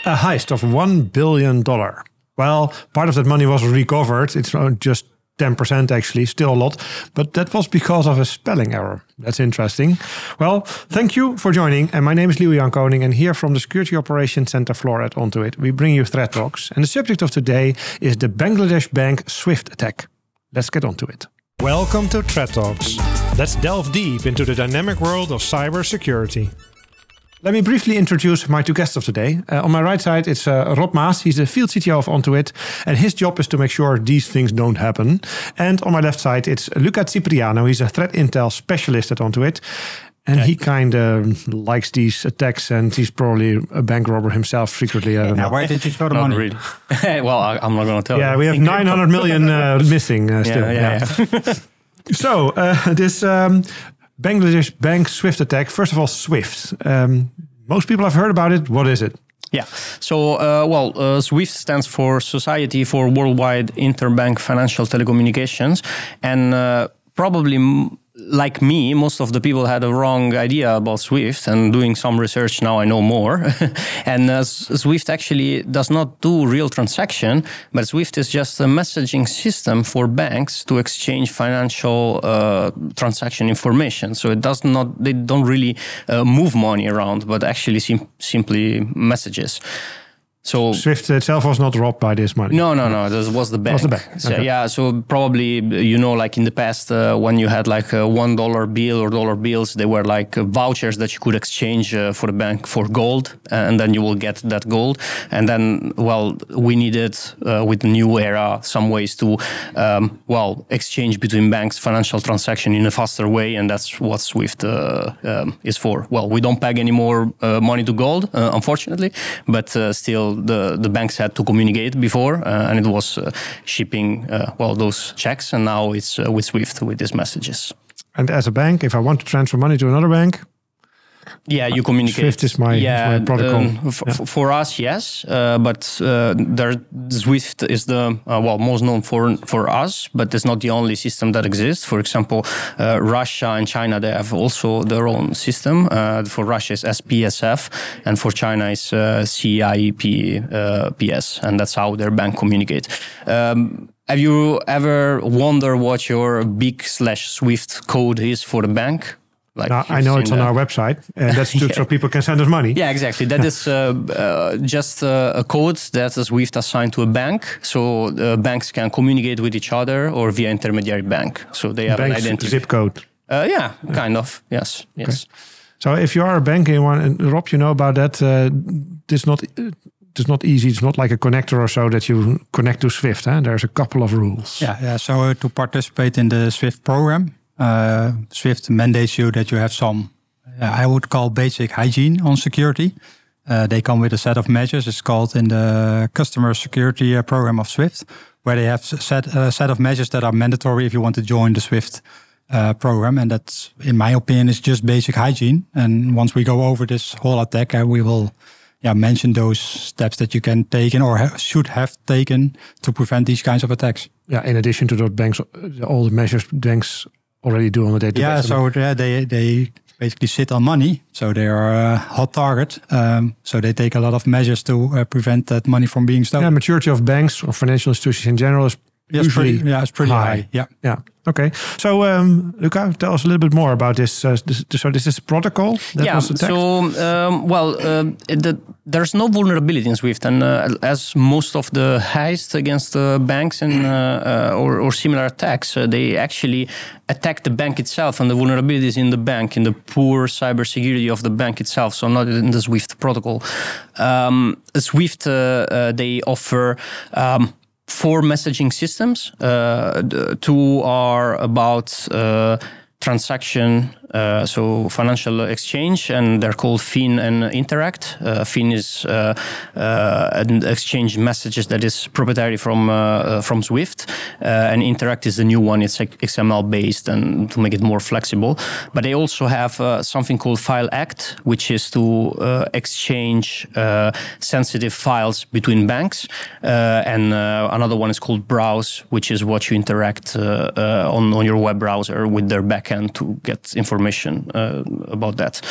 A heist of $1 billion. Well, part of that money was recovered. It's just 10% actually, still a lot. But that was because of a spelling error. That's interesting. Well, thank you for joining. And my name is Lieuwe Koning. And here from the Security Operations Center floor at Onto It, we bring you ThreatTalks. And the subject of today is the Bangladesh bank SWIFT attack. Let's get on to it. Welcome to ThreatTalks. Let's delve deep into the dynamic world of cybersecurity. Let me briefly introduce my two guests of today. On my right side, it's Rob Maas. He's the field CTO of Onto It, and his job is to make sure these things don't happen. And on my left side, it's Luca Cipriano. He's a threat intel specialist at Onto It. And he kind of likes these attacks, and he's probably a bank robber himself secretly. I don't know. Why did you throw the money? Really. Well, I'm not going to tell you. Yeah, we have 900 million missing still. Yeah. So, this Bangladesh bank SWIFT attack. First of all, SWIFT. Most people have heard about it. What is it? Yeah. So, SWIFT stands for Society for Worldwide Interbank Financial Telecommunications. And probably like me, most of the people had a wrong idea about SWIFT, and doing some research now I know more. And SWIFT actually does not do real transaction, but SWIFT is just a messaging system for banks to exchange financial transaction information. So they don't really move money around, but actually simply messages. So SWIFT itself was not robbed by this money. No. This was the bank. So, okay. Yeah. So probably, like in the past, when you had like a $1 bill or dollar bills, they were like vouchers that you could exchange for the bank for gold, and then you will get that gold. And then, we needed with the new era some ways to, exchange between banks financial transaction in a faster way, and that's what SWIFT is for. Well, we don't peg any more money to gold, unfortunately, but still. The banks had to communicate before, and it was shipping those checks, and now it's with SWIFT with these messages. And as a bank, if I want to transfer money to another bank, you communicate. SWIFT is my protocol. For us, yes, but SWIFT is the most known for us, but it's not the only system that exists. For example, Russia and China, they have also their own system. For Russia, it's SPSF, and for China, it's CIPS, and that's how their bank communicate. Have you ever wondered what your big/SWIFT code is for the bank? I know it's on our website, and that's so people can send us money. Yeah, exactly. That is just a code that SWIFT assigned to a bank, so banks can communicate with each other or via intermediary bank. So they have Bank's an identity. Zip code. Kind of. Yes. Okay. So if you are a bank and Rob, you know about that. It's not easy. It's not like a connector or so that you connect to SWIFT. There's a couple of rules. Yeah. So to participate in the SWIFT program, SWIFT mandates you that you have some, I would call basic hygiene on security. They come with a set of measures. It's called in the customer security program of SWIFT, where they have a set of measures that are mandatory if you want to join the SWIFT program. And that's, in my opinion, is just basic hygiene. And once we go over this whole attack, we will mention those steps that you can take or should have taken to prevent these kinds of attacks. Yeah, in addition to the banks, all the measures banks already do on a daily basis. So they basically sit on money, so they are a hot target. So they take a lot of measures to prevent that money from being stolen. Yeah, maturity of banks or financial institutions in general is usually it's pretty high. Yeah. Okay. So, Luca, tell us a little bit more about this. So this is protocol that was attacked? There's no vulnerability in SWIFT, and as most of the heists against banks and or similar attacks, they actually attack the bank itself and the vulnerabilities in the bank, in the poor cybersecurity of the bank itself. So not in the SWIFT protocol. SWIFT they offer 4 messaging systems. 2 are about transaction, so financial exchange, and they're called FIN and Interact. FIN is an exchange messages that is proprietary from SWIFT, and Interact is the new one. It's XML based and to make it more flexible. But they also have something called File Act, which is to exchange sensitive files between banks, and another one is called Browse, which is what you interact on your web browser with their backend to get information information about that.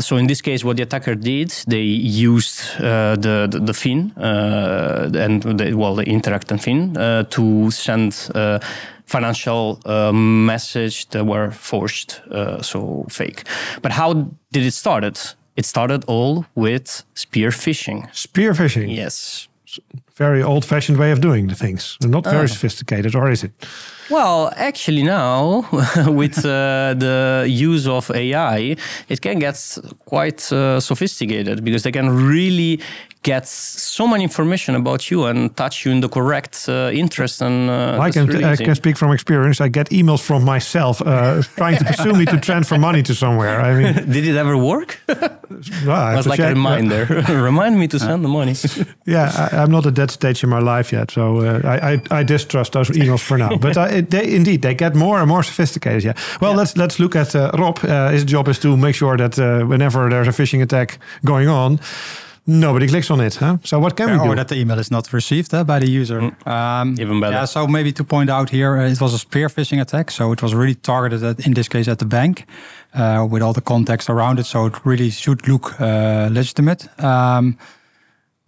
So in this case, what the attacker did, they used the FIN the Interact and FIN to send financial message that were forged, so fake. But how did it start? It started all with spear phishing. Spear phishing? Yes. Very old-fashioned way of doing the things. Not very sophisticated, or is it? Well, actually now, with the use of AI, it can get quite sophisticated because they can really get so much information about you and touch you in the correct interest. And I can speak from experience. I get emails from myself trying to pursue me to transfer money to somewhere. I mean, did it ever work? Well, was like a reminder. Remind me to send the money. Yeah, I'm not at that stage in my life yet, so I distrust those emails for now. But they get more and more sophisticated. Yeah. Well, let's look at Rob. His job is to make sure that whenever there's a phishing attack going on, nobody clicks on it. Huh? So what can we do? Or that the email is not received by the user. Even better. Yeah, so maybe to point out here, it was a spear phishing attack. So it was really targeted, in this case, at the bank with all the context around it. So it really should look legitimate.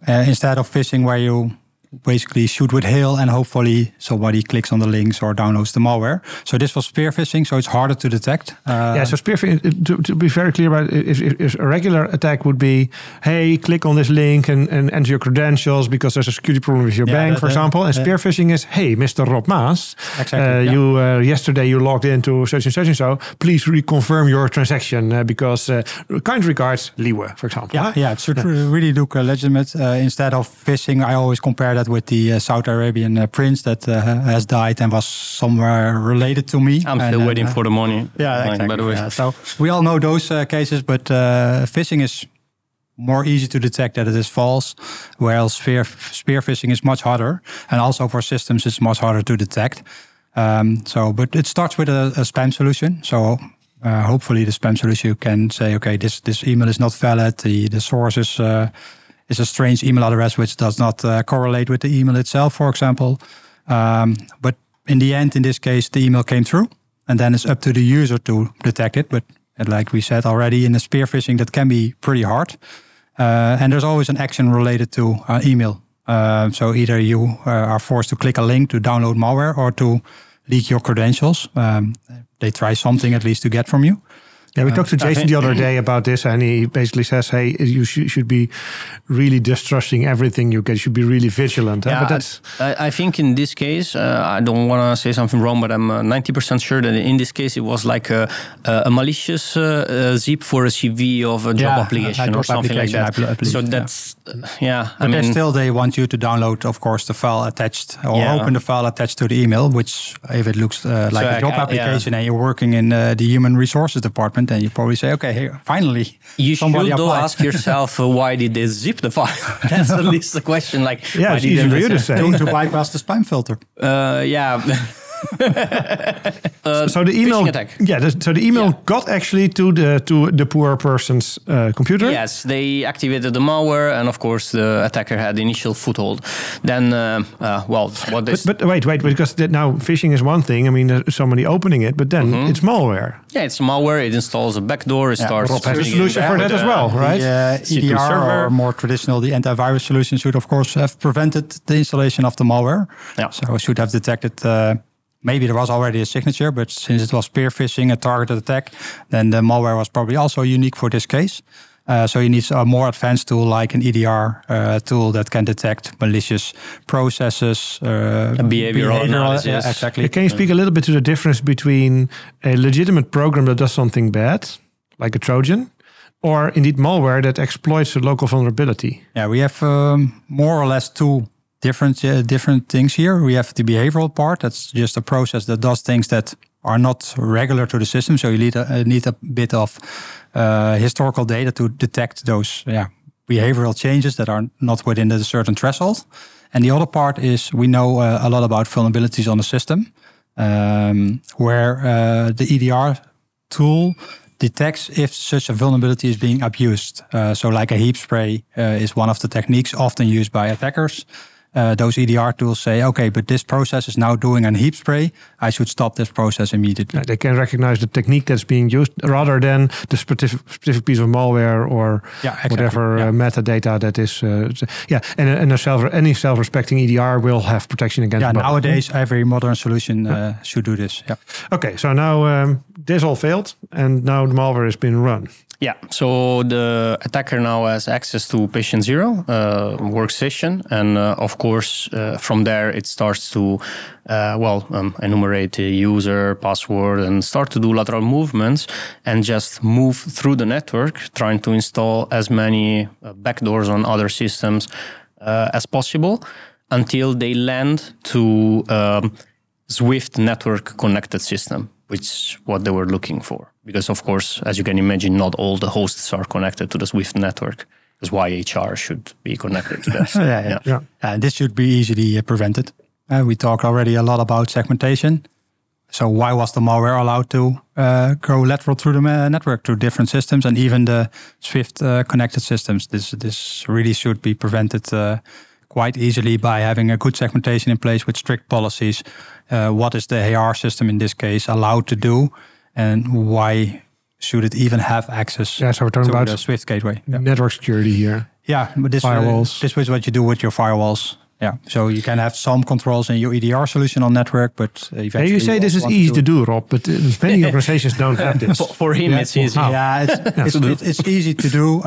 Instead of phishing where you basically shoot with hail and hopefully somebody clicks on the links or downloads the malware. So this was spear phishing, so it's harder to detect. So spear phishing, to be very clear about it, if a regular attack would be, hey, click on this link and enter your credentials because there's a security problem with your bank, for example. And spear phishing is, hey, Mr. Rob Maas, you yesterday you logged into such and so. Please reconfirm your transaction because kind regards, Lieuwe, for example. It should really look legitimate. Instead of phishing, I always compare that with the Saudi Arabian prince that has died and was somewhere related to me. I'm still waiting for the money. Yeah, exactly. By the way. So we all know those cases, but phishing is more easy to detect that it is false, whereas spear phishing is much harder. And also for systems, it's much harder to detect. But it starts with a spam solution. So hopefully the spam solution can say, okay, this email is not valid. The source is a strange email address which does not correlate with the email itself, for example. But in the end, in this case, the email came through, and then it's up to the user to detect it. But like we said already, in the spear phishing, that can be pretty hard. And there's always an action related to email. So either you are forced to click a link to download malware or to leak your credentials. They try something at least to get from you. Yeah, we talked to Jason the other day about this, and he basically says, hey, you should be really distrusting everything you get. You should be really vigilant. Yeah, but that's... I think in this case, I don't want to say something wrong, but I'm 90% sure that in this case, it was like a malicious zip for a CV of a job application or something like that. So that's, But still, they want you to download, of course, the file attached or open the file attached to the email, which if it looks like a job application and you're working in the human resources department, then you probably say, okay, here, finally, you should ask yourself, why did they zip the file? That's at least the question. Like, it's easy for you to say. To bypass the spam filter. So the email, so the email got actually to the poor person's computer. Yes, they activated the malware, and of course the attacker had the initial foothold. Then, But wait, because now phishing is one thing. I mean, there's somebody opening it, but then it's malware. Yeah, it's malware. It installs a backdoor. It starts. Rob has a solution for that as well, right? The EDR or more traditional, the antivirus solution should of course have prevented the installation of the malware. Yeah. So it should have detected. Maybe there was already a signature, but since it was spear phishing, a targeted attack, then the malware was probably also unique for this case. So you need a more advanced tool like an EDR tool that can detect malicious processes. Behavioral analysis. Yeah, exactly. Can you speak a little bit to the difference between a legitimate program that does something bad, like a Trojan, or indeed malware that exploits a local vulnerability? Yeah, we have more or less two different things here. We have the behavioral part. That's just a process that does things that are not regular to the system. So you need a bit of historical data to detect those behavioral changes that are not within the certain threshold. And the other part is we know a lot about vulnerabilities on the system, where the EDR tool detects if such a vulnerability is being abused. So like a heap spray is one of the techniques often used by attackers. those EDR tools say, okay, but this process is now doing a heap spray. I should stop this process immediately. They can recognize the technique that's being used rather than the specific piece of malware or whatever metadata that is. And any self-respecting EDR will have protection against. Yeah, nowadays every modern solution should do this. Yeah. Okay, so now this all failed, and now the malware has been run. Yeah, so the attacker now has access to patient zero workstation, and of course from there it starts to enumerate the user, password, and start to do lateral movements and just move through the network, trying to install as many backdoors on other systems as possible until they land to Swift network connected system, which is what they were looking for. Because, of course, as you can imagine, not all the hosts are connected to the Swift network. That's why HR should be connected to that. This should be easily prevented. We talked already a lot about segmentation. So why was the malware allowed to go lateral through the network, through different systems, and even the Swift connected systems? This really should be prevented quite easily by having a good segmentation in place with strict policies. What is the AR system in this case allowed to do? And why should it even have access so we're talking to about the Swift gateway? Network security here. Yeah, but firewalls. This is what you do with your firewalls. Yeah, so you can have some controls in your EDR solution on network, but eventually... You say this is easy to do, Rob, but many organizations don't have this. For him, it's easy. Yeah, it's easy to do.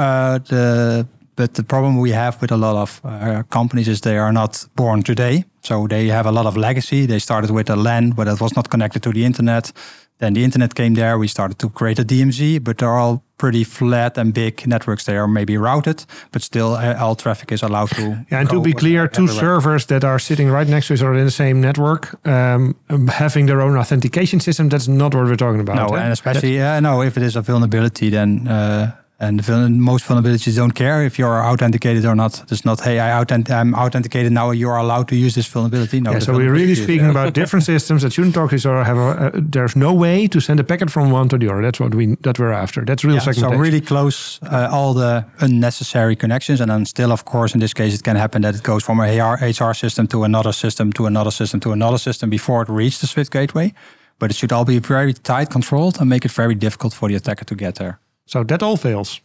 But the problem we have with a lot of companies is they are not born today. So they have a lot of legacy. They started with a LAN, but it was not connected to the internet. Then the internet came there. We started to create a DMZ, but they're all pretty flat and big networks. They are maybe routed, but still all traffic is allowed to. Yeah, and to be clear, two servers that are sitting right next to each other in the same network, having their own authentication system, that's not what we're talking about. No, and especially, if it is a vulnerability, then... most vulnerabilities don't care if you're authenticated or not. It's not, hey, I'm authenticated now. You are allowed to use this vulnerability. No. So we're really speaking about different systems that shouldn't talk to each other. There's no way to send a packet from one to the other. That's what we're after. That's real segmentation. So really close all the unnecessary connections, and then still, of course, in this case, it can happen that it goes from a HR system to another system to another system to another system before it reaches the Swift gateway. But it should all be very tight controlled and make it very difficult for the attacker to get there. So that all fails.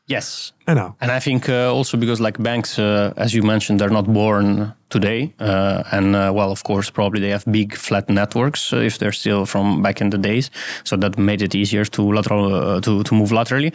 Yes. I know. And I think also because like banks, as you mentioned, they're not born today. Of course, probably they have big flat networks if they're still from back in the days. So that made it easier to move laterally.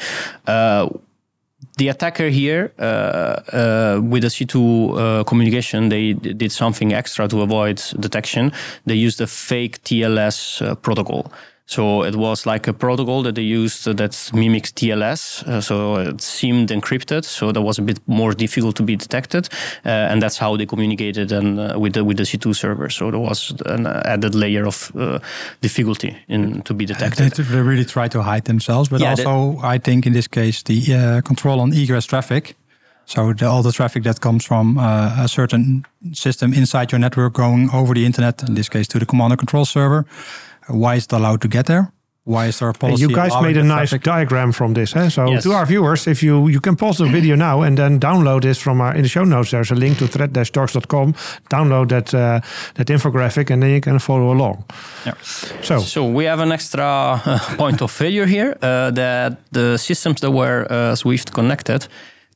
The attacker here, with the C2 communication, they did something extra to avoid detection. They used a fake TLS protocol. So it was like a protocol that they used that mimics TLS. So it seemed encrypted. So that was a bit more difficult to be detected. And that's how they communicated with the C2 server. So there was an added layer of difficulty to be detected. They really try to hide themselves. But I think in this case, the control on egress traffic. So all the traffic that comes from a certain system inside your network going over the internet, in this case to the command and control server. Why is it allowed to get there? Why is there a policy? You guys made a nice diagram from this. So to our viewers, if you can pause the video now and then download this from in the show notes. There's a link to threat-talks.com. Download that infographic and then you can follow along. Yeah. So we have an extra point of failure here that the systems that were Swift connected,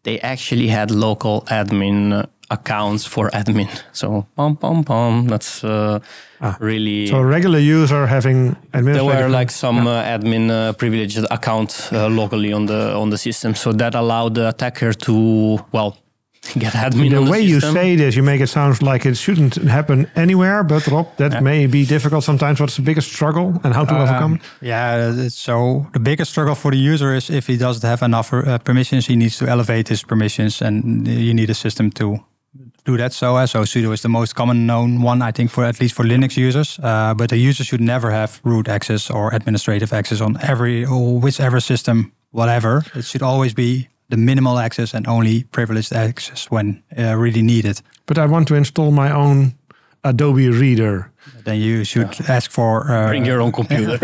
they actually had local admin accounts for admin. So that's really... So a regular user having administrative... There were like some admin privileged account locally on the system. So that allowed the attacker to, get admin on the system. The way you say this, you make it sound like it shouldn't happen anywhere. But Rob, that may be difficult sometimes. What's the biggest struggle and how to overcome it? Yeah, so the biggest struggle for the user is if he doesn't have enough permissions, he needs to elevate his permissions, and you need a system to do that. So sudo is the most common known one, I think, at least for Linux users. But the user should never have root access or administrative access on whichever system, whatever. It should always be the minimal access and only privileged access when really needed. But I want to install my own Adobe Reader. Then you should ask for... bring your own computer.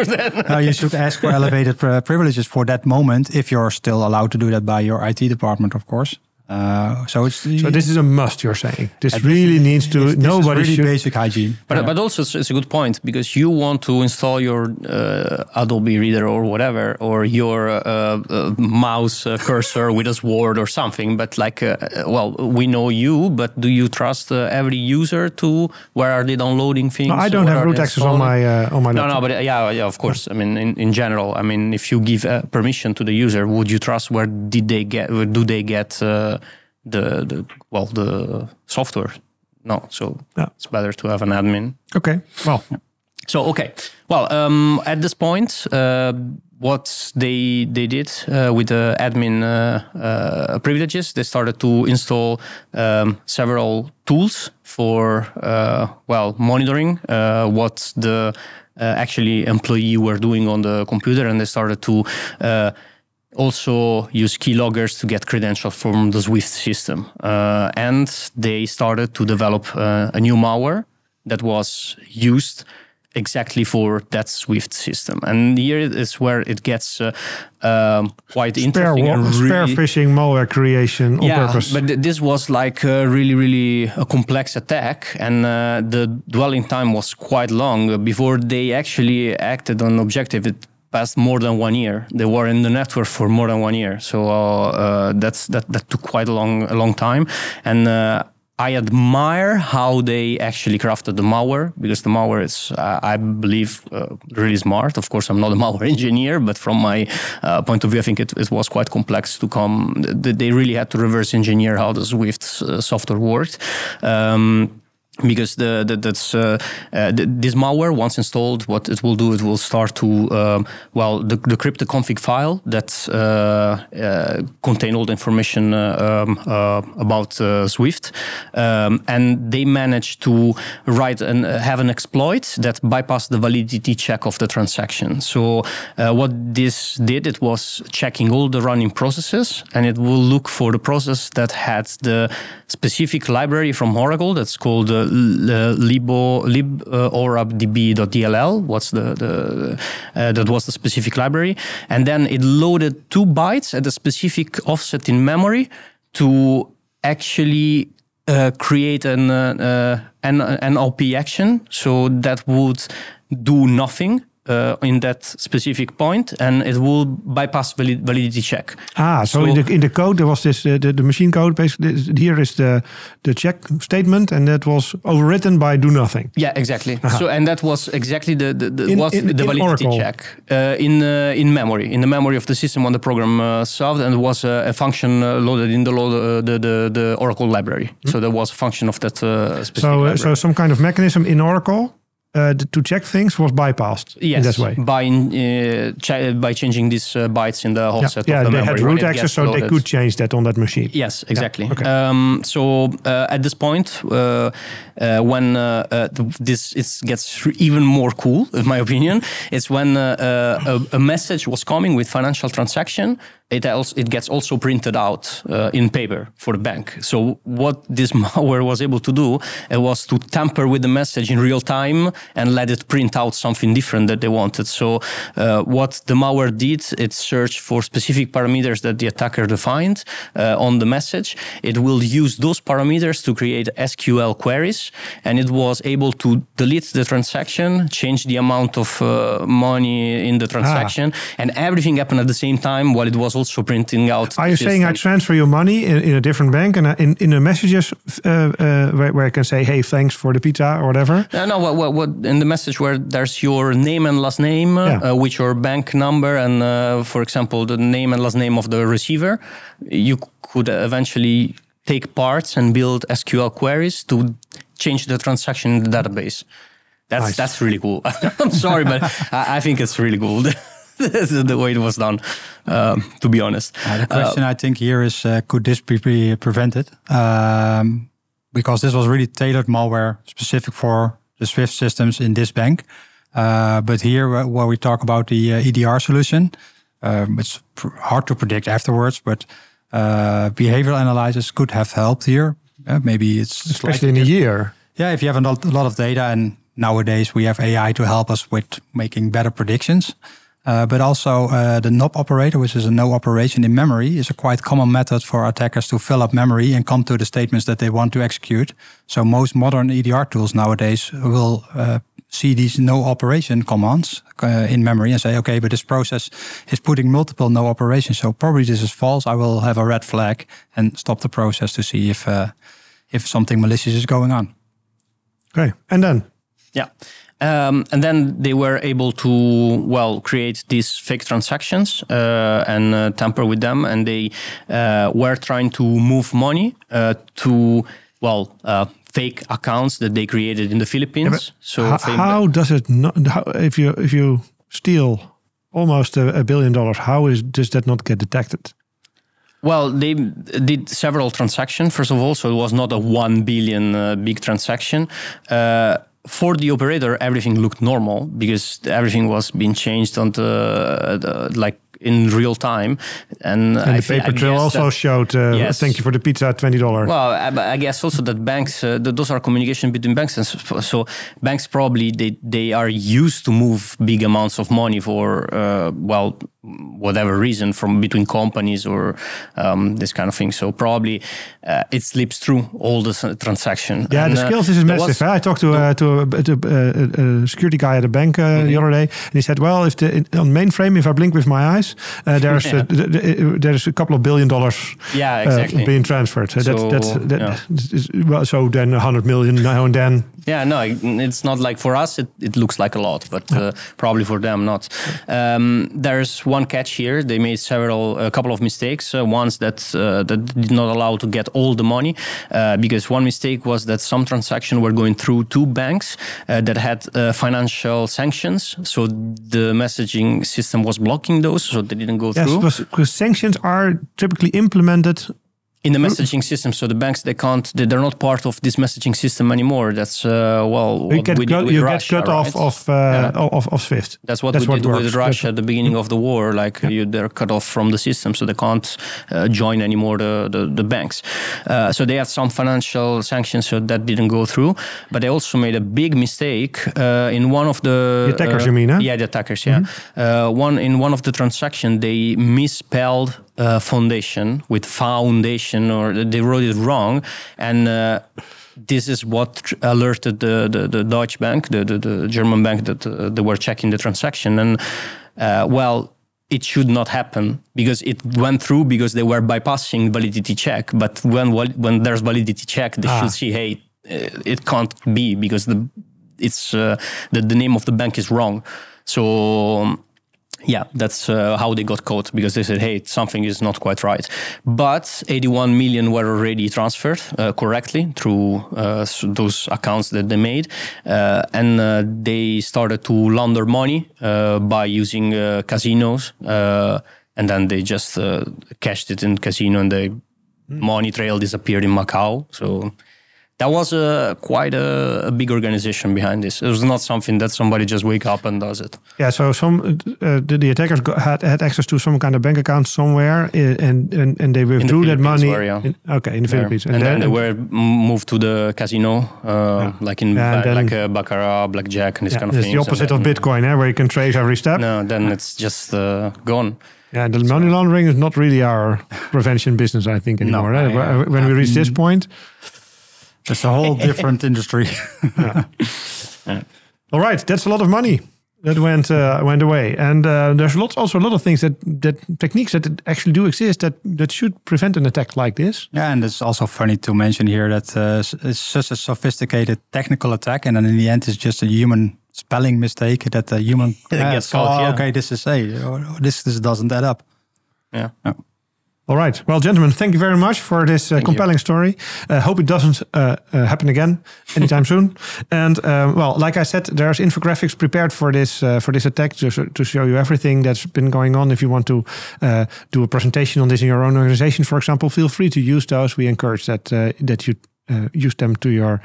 You should ask for elevated privileges for that moment if you're still allowed to do that by your IT department, of course. So this is a must. You're saying this really needs to. Nobody really should. Basic hygiene. But also it's a good point, because you want to install your Adobe Reader or whatever, or your mouse cursor with a sword or something. But we know you, but do you trust every user to where are they downloading things? No, I don't have root access on my laptop. No, but yeah, of course. I mean, in general, I mean, if you give permission to the user, would you trust where do they get the software? No, so it's better to have an admin. Okay, well. At this point, what they did with the admin privileges, they started to install several tools for monitoring what the actually employee were doing on the computer, and they started to also use keyloggers to get credentials from the Swift system. And they started to develop a new malware that was used exactly for that Swift system. And here is where it gets quite interesting. Spare phishing malware creation on purpose. But this was like really a complex attack, and the dwelling time was quite long. Before they actually acted on objective, it passed more than 1 year. They were in the network for more than 1 year. So that took quite a long time. And I admire how they actually crafted the malware, because the malware is, I believe, really smart. Of course, I'm not a malware engineer, but from my point of view, I think it was quite complex to come. They really had to reverse engineer how the Swift software worked. Because this malware, once installed, what it will do, it will start to decrypt the config file that contain all the information about Swift, and they managed to write and have an exploit that bypassed the validity check of the transaction. So what this did, it was checking all the running processes, and it will look for the process that had the specific library from Oracle that's called liborabdb.dll. That was the specific library, and then it loaded 2 bytes at a specific offset in memory to actually create an NLP action. So that would do nothing in that specific point, and it will bypass validity check. So in the code there was this the machine code. Basically, here is the check statement, and that was overwritten by do nothing. Yeah, exactly. So and that was exactly the validity Oracle. check in memory, in the memory of the system on the program solved, and it was a function loaded in the Oracle library. So there was a function of that specific library. So some kind of mechanism in Oracle to check things was bypassed in that way. By changing these bytes in the offset of the memory. They had root access, so they could change that on that machine. Yes, exactly. Yeah. Okay. So at this point, when this gets even more cool, in my opinion, it's when a message was coming with financial transaction. It gets also printed out in paper for the bank. So what this malware was able to do, it was to tamper with the message in real time and let it print out something different that they wanted. So what the malware did, it searched for specific parameters that the attacker defined on the message. It will use those parameters to create SQL queries, and it was able to delete the transaction, change the amount of money in the transaction, and everything happened at the same time while it was also printing out. Are you saying I transfer your money in a different bank, and in the messages where I can say, hey, thanks for the pizza or whatever? No, what in the message where there's your name and last name with your bank number and, for example, the name and last name of the receiver, you could eventually take parts and build SQL queries to change the transaction in the database. That's really cool. I'm sorry, but I think it's really cool. The way it was done, to be honest. The question I think here is, could this be prevented? Because this was really tailored malware specific for the Swift systems in this bank. But here, where we talk about the EDR solution, it's hard to predict afterwards, but behavioral analysis could have helped here. Maybe it's especially in a year. Yeah, if you have a lot of data, and nowadays we have AI to help us with making better predictions. But also the NOP operator, which is a no operation in memory, is a quite common method for attackers to fill up memory and come to the statements that they want to execute. So most modern EDR tools nowadays will see these no operation commands in memory and say, okay, but this process is putting multiple no operations, so probably this is false. I will have a red flag and stop the process to see if something malicious is going on. Okay, and then? Yeah. And then they were able to, create these fake transactions and tamper with them. And they were trying to move money to, fake accounts that they created in the Philippines. Yeah, so how does it not? If you steal almost $1 billion, does that not get detected? Well, they did several transactions, first of all, so it was not a 1 billion big transaction. For the operator, everything looked normal because everything was being changed on in real time. And the paper trail also showed, yes. Thank you for the pizza, $20. Well, I guess also that banks, those are communication between banks. And so banks probably, they are used to move big amounts of money for, whatever reason from between companies or this kind of thing. So probably it slips through all the transaction. Yeah, and the skills is massive. I talked to a security guy at a bank the other day, and he said, well, on mainframe, if I blink with my eyes, there's a couple of $1 billion being transferred. So so then 100 million now and then. Yeah, no, it's not like for us, it looks like a lot, but probably for them not. There's one catch here. They made a couple of mistakes. Ones that did not allow to get all the money, because one mistake was that some transactions were going through two banks that had financial sanctions. So the messaging system was blocking those, so they didn't go through. Yes, because sanctions are typically implemented in the messaging system, so the banks they're not part of this messaging system anymore. That's what we did with Russia, cut off of SWIFT. That's what we did with Russia at the beginning of the war. They're cut off from the system, so they can't join anymore the banks. So they had some financial sanctions, so that didn't go through. But they also made a big mistake in one of the attackers. You mean? Huh? Yeah, the attackers. Yeah, in one of the transactions they misspelled foundation with foundation, or they wrote it wrong, and this is what alerted the Deutsche Bank, the German bank that they were checking the transaction, and it should not happen because it went through because they were bypassing validity check. But when there's validity check, they should see, hey, it can't be because the name of the bank is wrong. So. Yeah, that's how they got caught, because they said, hey, something is not quite right. But 81 million were already transferred correctly through those accounts that they made. And they started to launder money by using casinos. And then they just cashed it in casino, and the money trail disappeared in Macau. So that was quite a big organization behind this. It was not something that somebody just wake up and does it. Yeah, so the attackers had access to some kind of bank account somewhere, and they withdrew that money. In the Philippines, and then they were moved to the casino, like baccarat, blackjack, and this kind of things. It's the opposite of Bitcoin, where you can trace every step. No, then it's just gone. Yeah, the money laundering is not really our prevention business, I think, anymore. No, when we reach this point. It's a whole different industry. All right, that's a lot of money that went away, and there's also a lot of things that techniques that actually do exist that should prevent an attack like this. Yeah, and it's also funny to mention here that it's such a sophisticated technical attack, and then in the end, it's just a human spelling mistake that the human gets caught. Yeah. Okay, this doesn't add up. Yeah. Oh. All right. Well, gentlemen, thank you very much for this compelling story. Hope it doesn't happen again anytime soon. And like I said, there's infographics prepared for this attack to show you everything that's been going on. If you want to do a presentation on this in your own organization, for example, feel free to use those. We encourage that you use them to your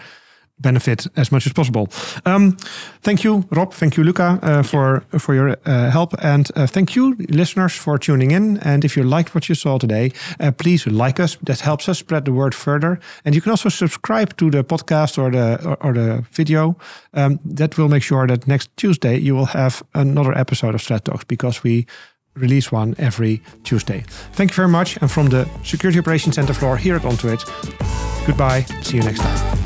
benefit as much as possible. Thank you, Rob. Thank you, Luca, for your help. And thank you, listeners, for tuning in. And if you liked what you saw today, please like us. That helps us spread the word further. And you can also subscribe to the podcast or the video. That will make sure that next Tuesday you will have another episode of ThreatTalks, because we release one every Tuesday. Thank you very much. And from the Security Operations Center floor here at Onto-It, goodbye. See you next time.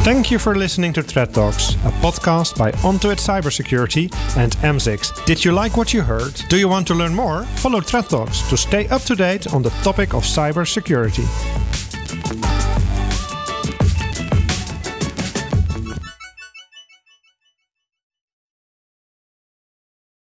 Thank you for listening to ThreatTalks, a podcast by Onto-It Cybersecurity and M6. Did you like what you heard? Do you want to learn more? Follow ThreatTalks to stay up to date on the topic of cybersecurity.